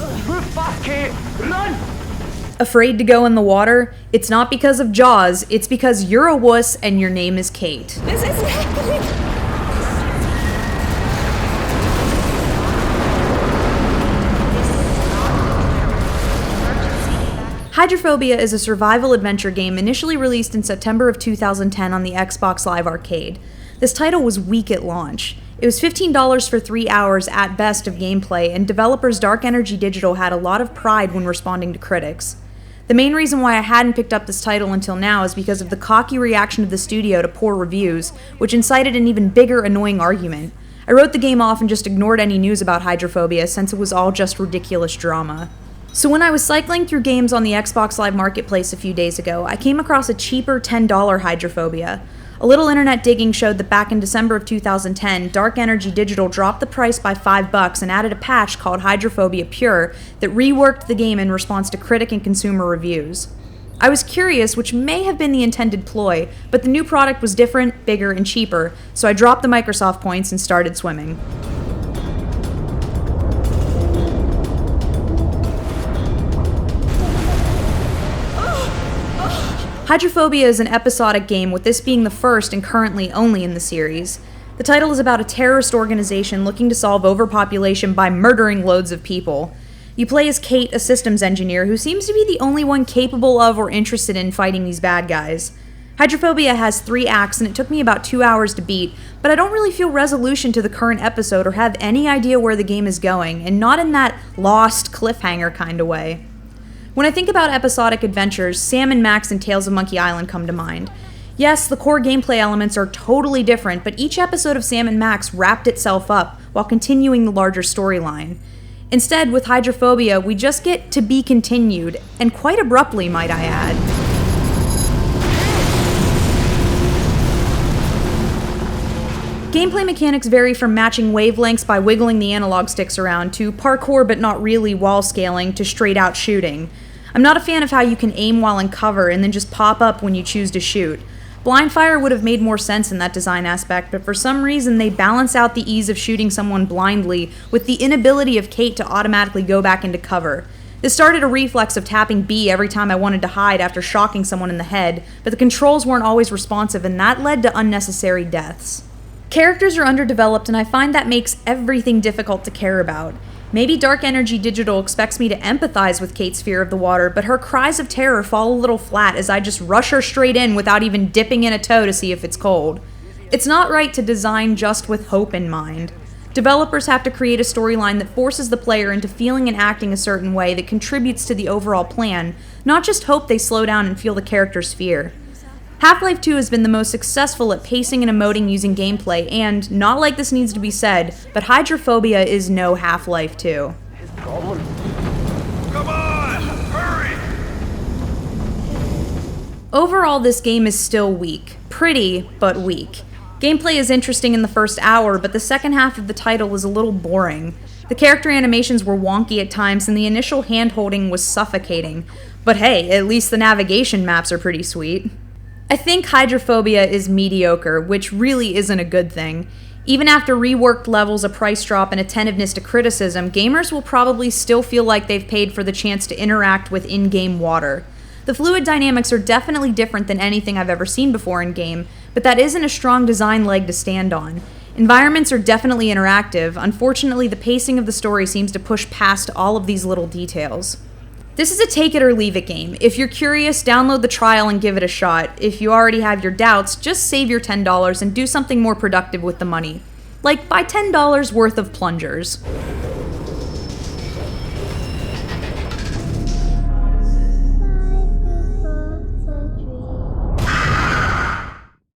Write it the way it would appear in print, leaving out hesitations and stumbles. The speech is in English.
Fast, Kate! Run! Afraid to go in the water? It's not because of Jaws, it's because you're a wuss and your name is Kate. This isn't happening! Hydrophobia is a survival adventure game initially released in September of 2010 on the Xbox Live Arcade. This title was weak at launch. It was $15 for 3 hours at best of gameplay, and developers Dark Energy Digital had a lot of pride when responding to critics. The main reason why I hadn't picked up this title until now is because of the cocky reaction of the studio to poor reviews, which incited an even bigger annoying argument. I wrote the game off and just ignored any news about Hydrophobia since it was all just ridiculous drama. So when I was cycling through games on the Xbox Live Marketplace a few days ago, I came across a cheaper $10 Hydrophobia. A little internet digging showed that back in December of 2010, Dark Energy Digital dropped the price by $5 and added a patch called Hydrophobia Pure that reworked the game in response to critic and consumer reviews. I was curious, which may have been the intended ploy, but the new product was different, bigger, and cheaper, so I dropped the Microsoft points and started swimming. Hydrophobia is an episodic game, with this being the first and currently only in the series. The title is about a terrorist organization looking to solve overpopulation by murdering loads of people. You play as Kate, a systems engineer who seems to be the only one capable of or interested in fighting these bad guys. Hydrophobia has 3 acts and it took me about 2 hours to beat, but I don't really feel resolution to the current episode or have any idea where the game is going, and not in that lost cliffhanger kind of way. When I think about episodic adventures, Sam & Max and Tales of Monkey Island come to mind. Yes, the core gameplay elements are totally different, but each episode of Sam & Max wrapped itself up while continuing the larger storyline. Instead, with Hydrophobia, we just get to be continued, and quite abruptly, might I add. Gameplay mechanics vary from matching wavelengths by wiggling the analog sticks around, to parkour but not really wall scaling, to straight out shooting. I'm not a fan of how you can aim while in cover and then just pop up when you choose to shoot. Blind fire would have made more sense in that design aspect, but for some reason they balance out the ease of shooting someone blindly with the inability of Kate to automatically go back into cover. This started a reflex of tapping B every time I wanted to hide after shocking someone in the head, but the controls weren't always responsive and that led to unnecessary deaths. Characters are underdeveloped and I find that makes everything difficult to care about. Maybe Dark Energy Digital expects me to empathize with Kate's fear of the water, but her cries of terror fall a little flat as I just rush her straight in without even dipping in a toe to see if it's cold. It's not right to design just with hope in mind. Developers have to create a storyline that forces the player into feeling and acting a certain way that contributes to the overall plan, not just hope they slow down and feel the character's fear. Half-Life 2 has been the most successful at pacing and emoting using gameplay, and, not like this needs to be said, but Hydrophobia is no Half-Life 2. Come on! Hurry! Overall, this game is still weak. Pretty, but weak. Gameplay is interesting in the first hour, but the second half of the title is a little boring. The character animations were wonky at times, and the initial hand-holding was suffocating. But hey, at least the navigation maps are pretty sweet. I think Hydrophobia is mediocre, which really isn't a good thing. Even after reworked levels, a price drop, and attentiveness to criticism, gamers will probably still feel like they've paid for the chance to interact with in-game water. The fluid dynamics are definitely different than anything I've ever seen before in-game, but that isn't a strong design leg to stand on. Environments are definitely interactive. Unfortunately, the pacing of the story seems to push past all of these little details. This is a take it or leave it game. If you're curious, download the trial and give it a shot. If you already have your doubts, just save your $10 and do something more productive with the money. Like, buy $10 worth of plungers.